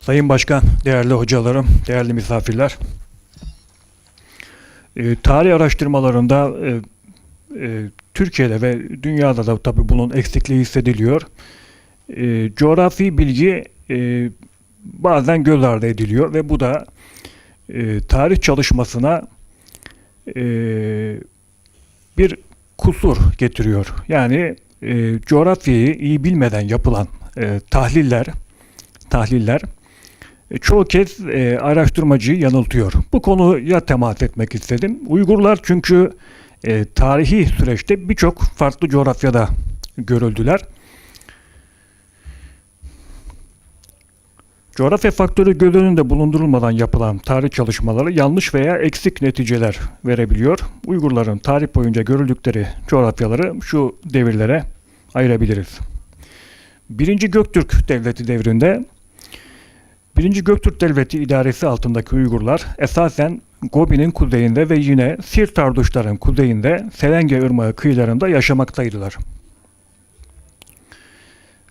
Sayın Başkan, değerli hocalarım, değerli misafirler. Tarih araştırmalarında Türkiye'de ve dünyada da tabii bunun eksikliği hissediliyor. Coğrafi bilgi bazen göz ardı ediliyor ve bu da tarih çalışmasına e, bir kusur getiriyor. Yani coğrafyayı iyi bilmeden yapılan tahliller çoğu kez araştırmacıyı yanıltıyor. Bu konuya temas etmek istedim. Uygurlar çünkü tarihi süreçte birçok farklı coğrafyada görüldüler. Coğrafya faktörü göz önünde bulundurulmadan yapılan tarih çalışmaları yanlış veya eksik neticeler verebiliyor. Uygurların tarih boyunca görüldükleri coğrafyaları şu devirlere ayırabiliriz. 1. Göktürk Devleti devrinde 1. Göktürk Devleti idaresi altındaki Uygurlar esasen Gobi'nin kuzeyinde ve yine Sirt Arduşların kuzeyinde Selenge Irmağı kıyılarında yaşamaktaydılar.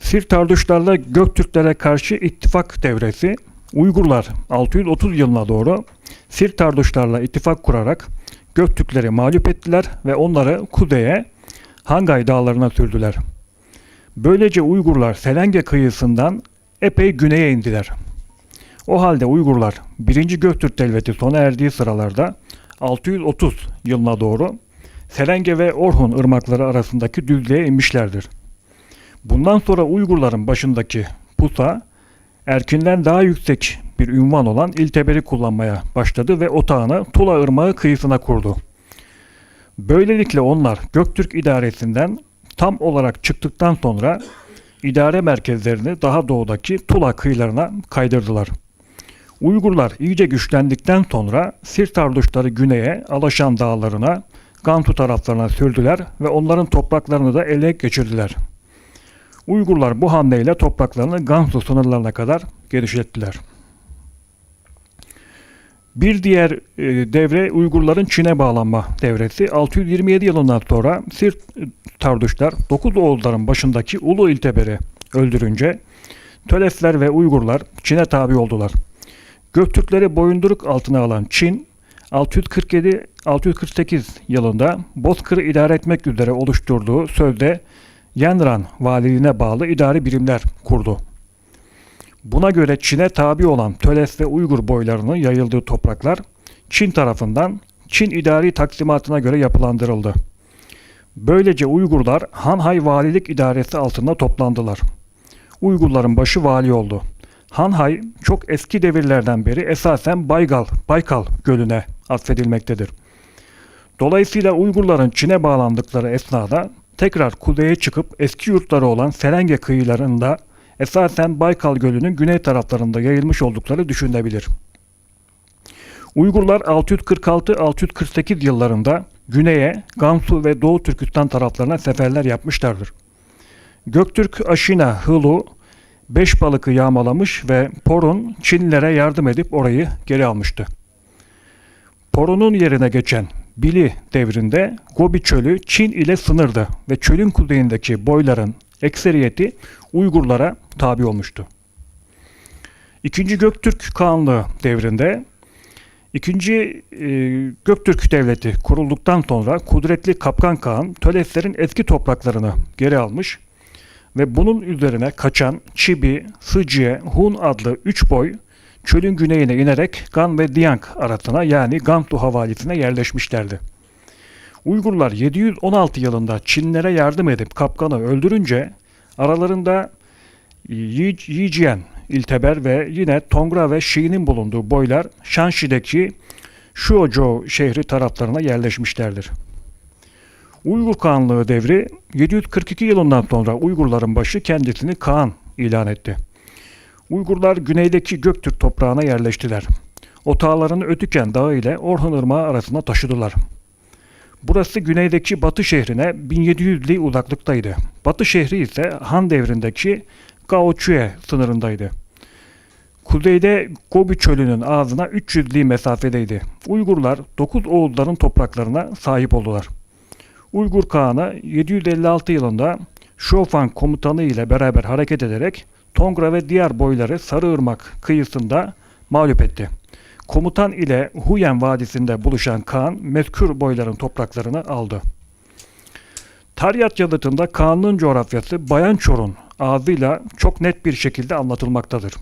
Sirt Arduşlarla Göktürklere karşı ittifak devresi Uygurlar 630 yılına doğru Sirt Arduşlarla ittifak kurarak Göktürkleri mağlup ettiler ve onları kuzeye Hangay dağlarına sürdüler. Böylece Uygurlar Selenge kıyısından epey güneye indiler. O halde Uygurlar 1. Göktürk Devleti sona erdiği sıralarda 630 yılına doğru Selenge ve Orhun ırmakları arasındaki düzlüğe inmişlerdir. Bundan sonra Uygurların başındaki Pusa, erkinden daha yüksek bir ünvan olan İlteber'i kullanmaya başladı ve otağını Tula Irmağı kıyısına kurdu. Böylelikle onlar Göktürk idaresinden tam olarak çıktıktan sonra idare merkezlerini daha doğudaki Tula kıyılarına kaydırdılar. Uygurlar iyice güçlendikten sonra Sirt Arduşları güneye, Alaşan dağlarına, Gantu taraflarına sürdüler ve onların topraklarını da ele geçirdiler. Uygurlar bu hamleyle topraklarını Gansu sınırlarına kadar genişlettiler. Bir diğer devre Uygurların Çin'e bağlanma devresi. 627 yılından sonra Sirt Arduşlar 9 oğulların başındaki Ulu İlteber'i öldürünce Tölefler ve Uygurlar Çin'e tabi oldular. Göktürkleri boyunduruk altına alan Çin, 647-648 yılında Bozkır'ı idare etmek üzere oluşturduğu sözde Yanran valiliğine bağlı idari birimler kurdu. Buna göre Çin'e tabi olan Töles ve Uygur boylarının yayıldığı topraklar Çin tarafından Çin idari taksimatına göre yapılandırıldı. Böylece Uygurlar Hanhay valilik idaresi altında toplandılar. Uygurların başı vali oldu. Hanhay çok eski devirlerden beri esasen Baykal Gölü'ne atfedilmektedir. Dolayısıyla Uygurların Çin'e bağlandıkları esnada tekrar kuzeye çıkıp eski yurtları olan Selenge kıyılarında esasen Baykal Gölü'nün güney taraflarında yayılmış oldukları düşünülebilir. Uygurlar 646-648 yıllarında güneye, Gansu ve Doğu Türkistan taraflarına seferler yapmışlardır. Göktürk Aşina Hılu Beşbalık'ı yağmalamış ve Porun Çinlilere yardım edip orayı geri almıştı. Porun'un yerine geçen Bili devrinde Gobi Çölü Çin ile sınırdı ve çölün kuzeyindeki boyların ekseriyeti Uygurlara tabi olmuştu. 2. Göktürk Kağanlığı devrinde 2. Göktürk Devleti kurulduktan sonra kudretli Kapkan Kağan Töleflerin eski topraklarını geri almış ve bunun üzerine kaçan Çibi, Sıciye, Hun adlı 3 boy çölün güneyine inerek Gan ve Diyank arasına yani Gansu havalisine yerleşmişlerdi. Uygurlar 716 yılında Çinlilere yardım edip Kapkan'ı öldürünce aralarında Yijien, İlteber ve yine Tongra ve Şi'nin bulunduğu boylar Shanxi'deki Shuozhou şehri taraflarına yerleşmişlerdir. Uygur Kağanlığı devri 742 yılından sonra Uygurların başı kendisini Kağan ilan etti. Uygurlar güneydeki Göktürk toprağına yerleştiler. Otağlarını Ötüken Dağı ile Orhun Irmağı arasına taşıdılar. Burası güneydeki Batı şehrine 1700 li uzaklıktaydı. Batı şehri ise Han devrindeki Gaoçue sınırındaydı. Kuzeyde Gobi Çölü'nün ağzına 300 li mesafedeydi. Uygurlar 9 oğulların topraklarına sahip oldular. Uygur Kağan'ı 756 yılında Şofan komutanı ile beraber hareket ederek Tongra ve diğer boyları Sarıırmak kıyısında mağlup etti. Komutan ile Huyen Vadisi'nde buluşan Kaan, mezkür boyların topraklarını aldı. Taryat yazıtında Kaan'ın coğrafyası Bayan Çor'un ağzıyla çok net bir şekilde anlatılmaktadır.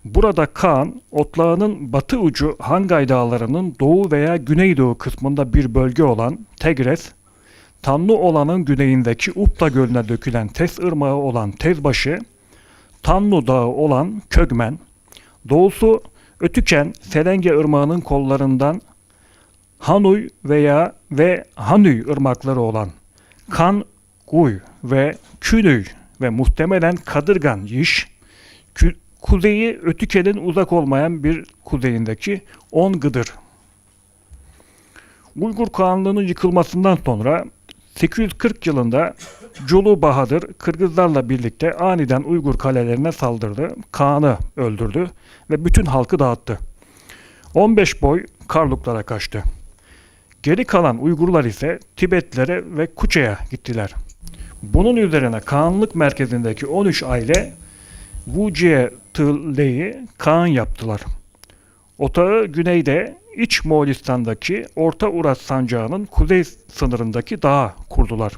Burada Kaan, Otlağı'nın batı ucu Hangay Dağları'nın doğu veya güneydoğu kısmında bir bölge olan Tegres, Tanlıoğlan'ın güneyindeki Upta Gölü'ne dökülen Tez Irmağı olan Tezbaşı, Tanlu Dağı olan Kögmen, doğusu Ötüken, Selenge Irmağı'nın kollarından Hanuy ve Hanüy ırmakları olan Kan-Guy ve Künüy ve muhtemelen Kadırgan Yiş, kuzeyi Ötüken'in uzak olmayan bir kuzeyindeki On-Gıdır. Uygur Kağanlığı'nın yıkılmasından sonra 840 yılında Culu Bahadır Kırgızlarla birlikte aniden Uygur kalelerine saldırdı, Kağan'ı öldürdü ve bütün halkı dağıttı. 15 boy Karluklara kaçtı. Geri kalan Uygurlar ise Tibetlere ve Kuçe'ye gittiler. Bunun üzerine Kağanlık merkezindeki 13 aile Vuciyetli'yi Kağan yaptılar. Otağı güneyde İç Moğolistan'daki Orta Uras Sancağı'nın kuzey sınırındaki dağa kurdular.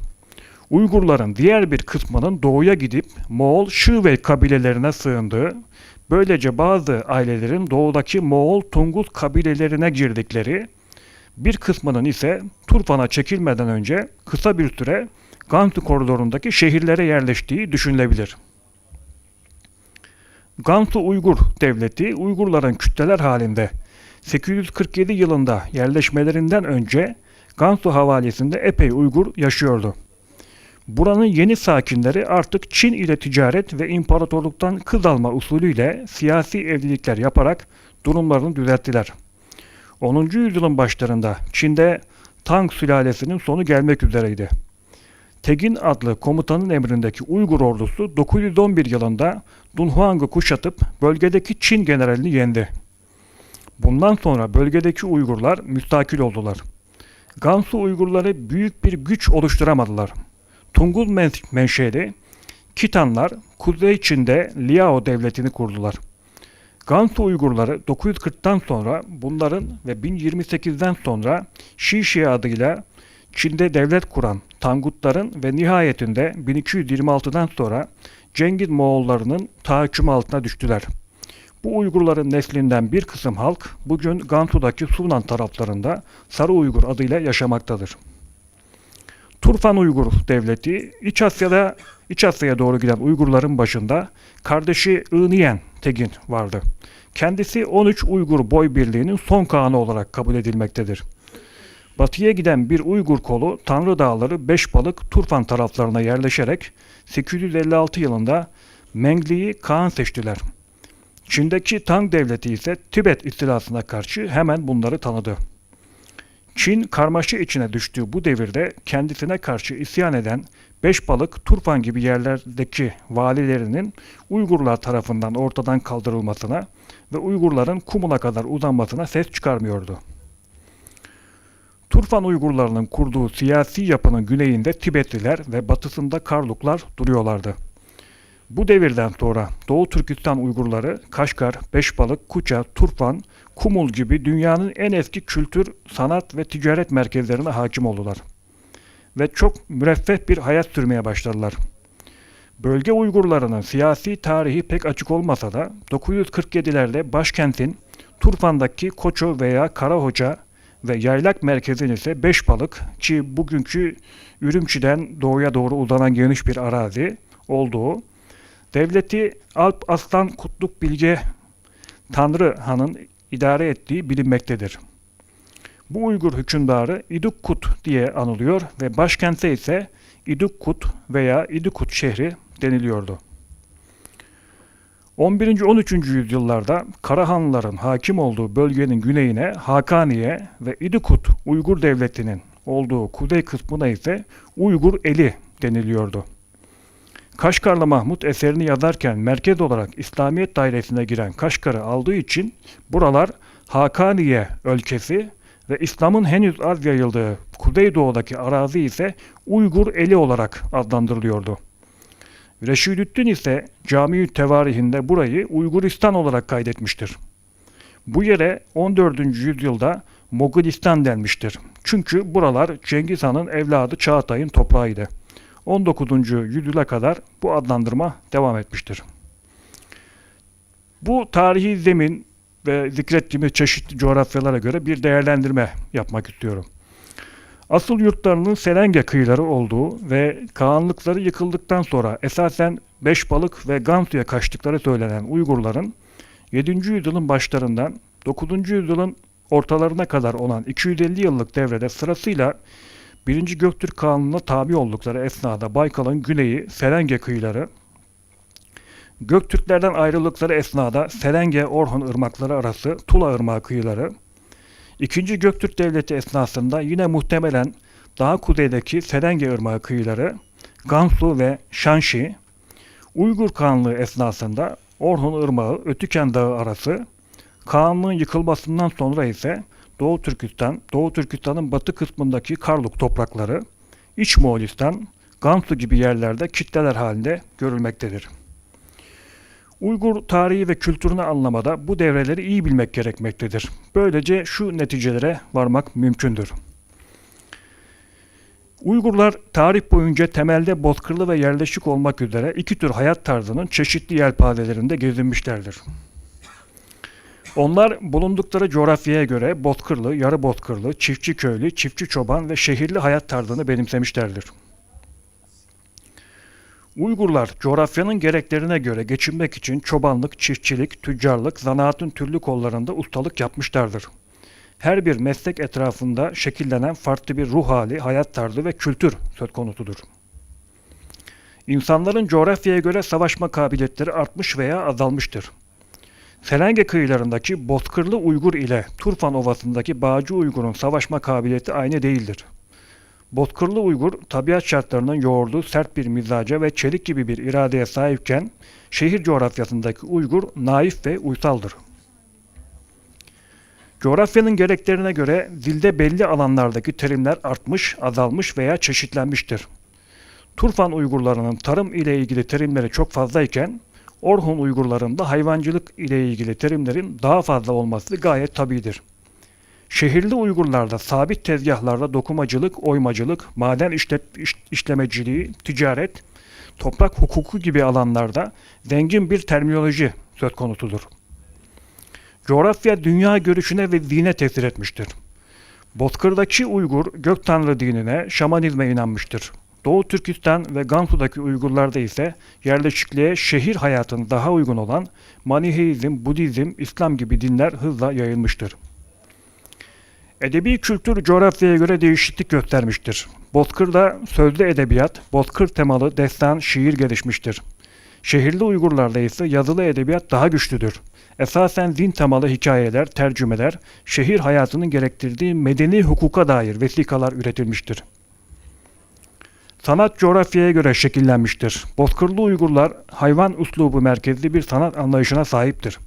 Uygurların diğer bir kısmının doğuya gidip Moğol Şıvey kabilelerine sığındığı, böylece bazı ailelerin doğudaki Moğol Tunguz kabilelerine girdikleri, bir kısmının ise Turfan'a çekilmeden önce kısa bir süre Gansu koridorundaki şehirlere yerleştiği düşünülebilir. Gansu Uygur Devleti, Uygurların kütleler halinde 847 yılında yerleşmelerinden önce Gansu havalisinde epey Uygur yaşıyordu. Buranın yeni sakinleri artık Çin ile ticaret ve imparatorluktan kız alma usulüyle siyasi evlilikler yaparak durumlarını düzelttiler. 10. yüzyılın başlarında Çin'de Tang sülalesinin sonu gelmek üzereydi. Tegin adlı komutanın emrindeki Uygur ordusu 911 yılında Dunhuang'ı kuşatıp bölgedeki Çin generalini yendi. Bundan sonra bölgedeki Uygurlar müstakil oldular. Gansu Uygurları büyük bir güç oluşturamadılar. Tunguz menşeli Kitanlar Kuzey Çin'de Liao devletini kurdular. Gansu Uygurları 940'tan sonra bunların ve 1028'den sonra Şişi adıyla Çin'de devlet kuran Tangutların ve nihayetinde 1226'dan sonra Cengiz Moğollarının tahakkümü altına düştüler. Bu Uygurların neslinden bir kısım halk bugün Gansu'daki Sunan taraflarında Sarı Uygur adıyla yaşamaktadır. Turfan Uygur Devleti, İç Asya'ya doğru giden Uygurların başında kardeşi Iniyen Tegin vardı. Kendisi 13 Uygur boy birliğinin son kağanı olarak kabul edilmektedir. Batıya giden bir Uygur kolu Tanrı Dağları Beşbalık Turfan taraflarına yerleşerek 856 yılında Mengli'yi kağan seçtiler. Çin'deki Tang Devleti ise Tibet istilasına karşı hemen bunları tanıdı. Çin karmaşa içine düştüğü bu devirde kendisine karşı isyan eden Beşbalık, Turfan gibi yerlerdeki valilerinin Uygurlar tarafından ortadan kaldırılmasına ve Uygurların Kumul'a kadar uzanmasına ses çıkarmıyordu. Turfan Uygurlarının kurduğu siyasi yapının güneyinde Tibetliler ve batısında Karluklar duruyorlardı. Bu devirden sonra Doğu Türkistan Uygurları Kaşgar, Beşbalık, Kuça, Turfan, Kumul gibi dünyanın en eski kültür, sanat ve ticaret merkezlerine hakim oldular. Ve çok müreffeh bir hayat sürmeye başladılar. Bölge Uygurlarının siyasi tarihi pek açık olmasa da 947'lerde başkentin Turfan'daki Koço veya Karahoca ve yaylak merkezin ise Beşbalık ki bugünkü Ürümçi'den doğuya doğru uzanan geniş bir arazi olduğu, devleti Alp Aslan Kutluk Bilge Tanrı Han'ın idare ettiği bilinmektedir. Bu Uygur hükümdarı İdukkut diye anılıyor ve başkente ise İdukkut veya İdukut şehri deniliyordu. 11. 13. yüzyıllarda Karahanlıların hakim olduğu bölgenin güneyine Hakaniye ve İdukut Uygur Devleti'nin olduğu kuzey kısmına ise Uygur Eli deniliyordu. Kaşgarlı Mahmut eserini yazarken merkez olarak İslamiyet dairesine giren Kaşgar'ı aldığı için buralar Hakaniye ülkesi ve İslam'ın henüz az yayıldığı Kuzeydoğu'daki arazi ise Uygur Eli olarak adlandırılıyordu. Reşidüddin ise Cami-i Tevarihinde burayı Uyguristan olarak kaydetmiştir. Bu yere 14. yüzyılda Moğolistan denmiştir. Çünkü buralar Cengiz Han'ın evladı Çağatay'ın toprağıydı. 19. yüzyıla kadar bu adlandırma devam etmiştir. Bu tarihi zemin ve zikrettiğimiz çeşitli coğrafyalara göre bir değerlendirme yapmak istiyorum. Asıl yurtlarının Selenge kıyıları olduğu ve kağanlıkları yıkıldıktan sonra esasen Beşbalık ve Gansu'ya kaçtıkları söylenen Uygurların 7. yüzyılın başlarından 9. yüzyılın ortalarına kadar olan 250 yıllık devrede sırasıyla 1. Göktürk Kağanlığı'na tabi oldukları esnada Baykal'ın güneyi Selenge kıyıları, Göktürklerden ayrıldıkları esnada Selenge-Orhun ırmakları arası Tula Irmağı kıyıları, İkinci Göktürk Devleti esnasında yine muhtemelen daha kuzeydeki Selenge Irmağı kıyıları, Gansu ve Şanşi, Uygur Kağanlığı esnasında Orhun Irmağı, Ötüken Dağı arası, Kağanlığın yıkılmasından sonra ise Doğu Türkistan, Doğu Türkistan'ın batı kısmındaki Karluk toprakları, İç Moğolistan, Gansu gibi yerlerde kitleler halinde görülmektedir. Uygur tarihi ve kültürünü anlamada bu devreleri iyi bilmek gerekmektedir. Böylece şu neticelere varmak mümkündür. Uygurlar tarih boyunca temelde bozkırlı ve yerleşik olmak üzere iki tür hayat tarzının çeşitli yelpazelerinde gezinmişlerdir. Onlar bulundukları coğrafyaya göre bozkırlı, yarı bozkırlı, çiftçi köylü, çiftçi çoban ve şehirli hayat tarzını benimsemişlerdir. Uygurlar coğrafyanın gereklerine göre geçinmek için çobanlık, çiftçilik, tüccarlık, zanaatın türlü kollarında ustalık yapmışlardır. Her bir meslek etrafında şekillenen farklı bir ruh hali, hayat tarzı ve kültür söz konusudur. İnsanların coğrafyaya göre savaşma kabiliyetleri artmış veya azalmıştır. Selenge kıyılarındaki Bozkırlı Uygur ile Turfan Ovası'ndaki Bağcı Uygur'un savaşma kabiliyeti aynı değildir. Bozkırlı Uygur, tabiat şartlarının yoğurduğu sert bir mizaca ve çelik gibi bir iradeye sahipken, şehir coğrafyasındaki Uygur naif ve uysaldır. Coğrafyanın gereklerine göre dilde belli alanlardaki terimler artmış, azalmış veya çeşitlenmiştir. Turfan Uygurlarının tarım ile ilgili terimleri çok fazlayken, Orhun Uygurlarında hayvancılık ile ilgili terimlerin daha fazla olması gayet tabidir. Şehirli Uygurlarda sabit tezgahlarda dokumacılık, oymacılık, maden işlemeciliği, ticaret, toprak hukuku gibi alanlarda zengin bir terminoloji söz konusudur. Coğrafya dünya görüşüne ve dine tesir etmiştir. Bozkır'daki Uygur, gök tanrı dinine, şamanizme inanmıştır. Doğu Türkistan ve Gansu'daki Uygurlarda ise yerleşikliğe şehir hayatına daha uygun olan Maniheizm, Budizm, İslam gibi dinler hızla yayılmıştır. Edebi kültür coğrafyaya göre değişiklik göstermiştir. Bozkır'da sözlü edebiyat, bozkır temalı destan, şiir gelişmiştir. Şehirli Uygurlarda ise yazılı edebiyat daha güçlüdür. Esasen din temalı hikayeler, tercümeler, şehir hayatının gerektirdiği medeni hukuka dair vesikalar üretilmiştir. Sanat coğrafyaya göre şekillenmiştir. Bozkırlı Uygurlar hayvan üslubu merkezli bir sanat anlayışına sahiptir.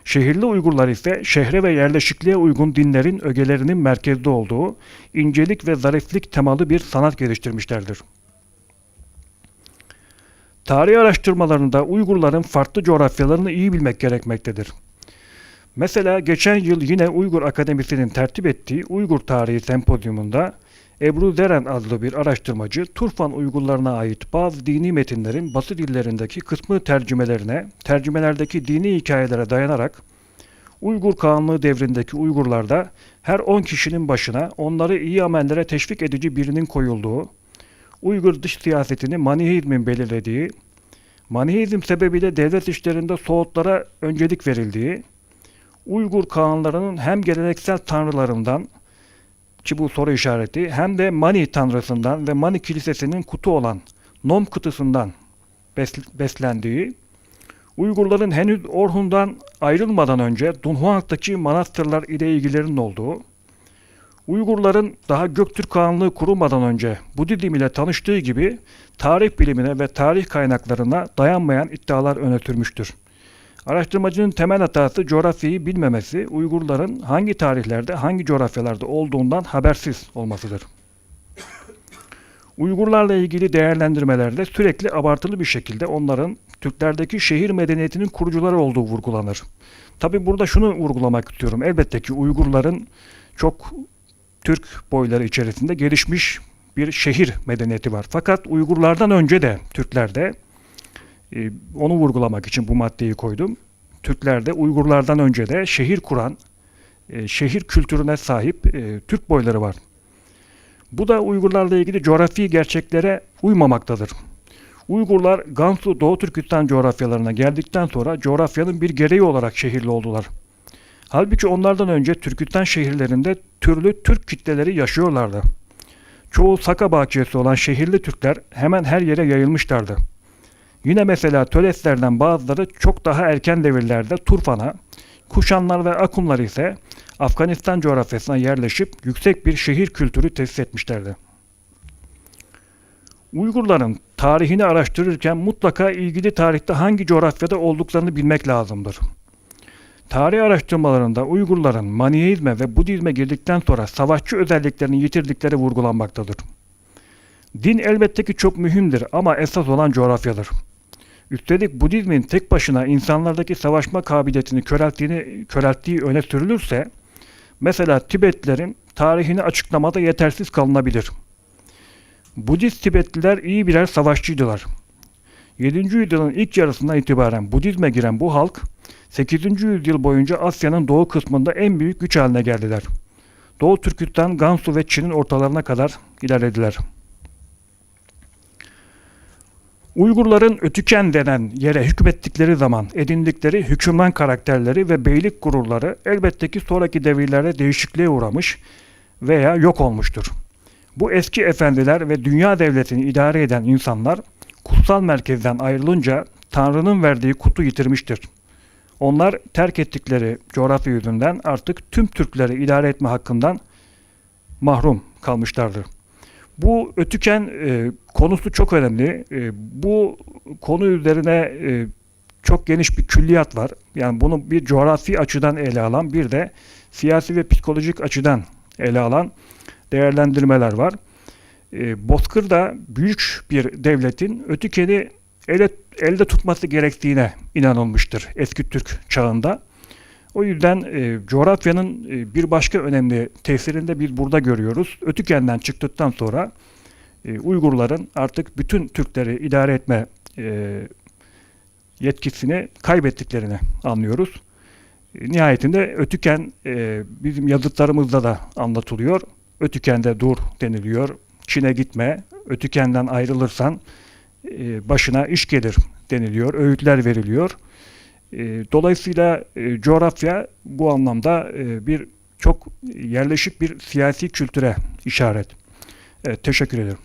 Şehirli Uygurlar ise şehre ve yerleşikliğe uygun dinlerin ögelerinin merkezde olduğu incelik ve zariflik temalı bir sanat geliştirmişlerdir. Tarih araştırmalarında Uygurların farklı coğrafyalarını iyi bilmek gerekmektedir. Mesela geçen yıl yine Uygur Akademisi'nin tertip ettiği Uygur Tarihi Sempozyumunda Ebru Zeren adlı bir araştırmacı Turfan Uygurlarına ait bazı dini metinlerin Batı dillerindeki kısmı tercümelerine, tercümelerdeki dini hikayelere dayanarak Uygur Kağanlığı devrindeki Uygurlarda her 10 kişinin başına onları iyi amellere teşvik edici birinin koyulduğu, Uygur dış siyasetini Maniheizmin belirlediği, Maniheizm sebebiyle devlet işlerinde Soğutlara öncelik verildiği, Uygur Kağanlarının hem geleneksel tanrılarından ki bu soru işareti hem de Mani tanrısından ve Mani kilisesinin kutu olan Nom kıtasından beslendiği, Uygurların henüz Orhun'dan ayrılmadan önce Dunhuang'daki manastırlar ile ilgilerinin olduğu, Uygurların daha Göktürk Kağanlığı kurulmadan önce Budizm ile tanıştığı gibi tarih bilimine ve tarih kaynaklarına dayanmayan iddialar öne sürmüştür. Araştırmacının temel hatası coğrafyayı bilmemesi, Uygurların hangi tarihlerde, hangi coğrafyalarda olduğundan habersiz olmasıdır. Uygurlarla ilgili değerlendirmelerde sürekli abartılı bir şekilde onların Türklerdeki şehir medeniyetinin kurucuları olduğu vurgulanır. Tabi burada şunu vurgulamak istiyorum. Elbette ki Uygurların çok Türk boyları içerisinde gelişmiş bir şehir medeniyeti var. Fakat Uygurlardan önce de Türklerde, onu vurgulamak için bu maddeyi koydum. Türklerde Uygurlardan önce de şehir kuran, şehir kültürüne sahip Türk boyları var. Bu da Uygurlarla ilgili coğrafi gerçeklere uymamaktadır. Uygurlar Gansu, Doğu Türkistan coğrafyalarına geldikten sonra coğrafyanın bir gereği olarak şehirli oldular. Halbuki onlardan önce Türkistan şehirlerinde türlü Türk kitleleri yaşıyorlardı. Çoğu Saka bahçesi olan şehirli Türkler hemen her yere yayılmışlardı. Yine mesela Töleslerden bazıları çok daha erken devirlerde Turfan'a, Kuşanlar ve Akumlar ise Afganistan coğrafyasına yerleşip yüksek bir şehir kültürü tesis etmişlerdi. Uygurların tarihini araştırırken mutlaka ilgili tarihte hangi coğrafyada olduklarını bilmek lazımdır. Tarih araştırmalarında Uygurların Maniheizme ve Budizme girdikten sonra savaşçı özelliklerini yitirdikleri vurgulanmaktadır. Din elbette ki çok mühimdir ama esas olan coğrafyadır. Üstelik Budizmin tek başına insanlardaki savaşma kabiliyetini körelttiği öne sürülürse, mesela Tibetlilerin tarihini açıklamada yetersiz kalınabilir. Budist Tibetliler iyi birer savaşçıydılar. 7. yüzyılın ilk yarısından itibaren Budizme giren bu halk, 8. yüzyıl boyunca Asya'nın doğu kısmında en büyük güç haline geldiler. Doğu Türkistan, Gansu ve Çin'in ortalarına kadar ilerlediler. Uygurların Ötüken denen yere hükmettikleri zaman edindikleri hükümran karakterleri ve beylik gururları elbette ki sonraki devirlerde değişikliğe uğramış veya yok olmuştur. Bu eski efendiler ve dünya devletini idare eden insanlar kutsal merkezden ayrılınca Tanrı'nın verdiği kutu yitirmiştir. Onlar terk ettikleri coğrafya yüzünden artık tüm Türkleri idare etme hakkından mahrum kalmışlardır. Bu Ötüken konusu çok önemli. Bu konu üzerine çok geniş bir külliyat var. Yani bunu bir coğrafi açıdan ele alan, bir de siyasi ve psikolojik açıdan ele alan değerlendirmeler var. Bozkır'da büyük bir devletin Ötüken'i elde tutması gerektiğine inanılmıştır eski Türk çağında. O yüzden coğrafyanın bir başka önemli tesirini de biz burada görüyoruz. Ötüken'den çıktıktan sonra Uygurların artık bütün Türkleri idare etme yetkisini kaybettiklerini anlıyoruz. Nihayetinde Ötüken bizim yazıtlarımızda da anlatılıyor. Ötüken'de dur deniliyor. Çin'e gitme, Ötüken'den ayrılırsan başına iş gelir deniliyor. Öğütler veriliyor. Dolayısıyla coğrafya bu anlamda bir çok yerleşik bir siyasi kültüre işaret. Evet, teşekkür ederim.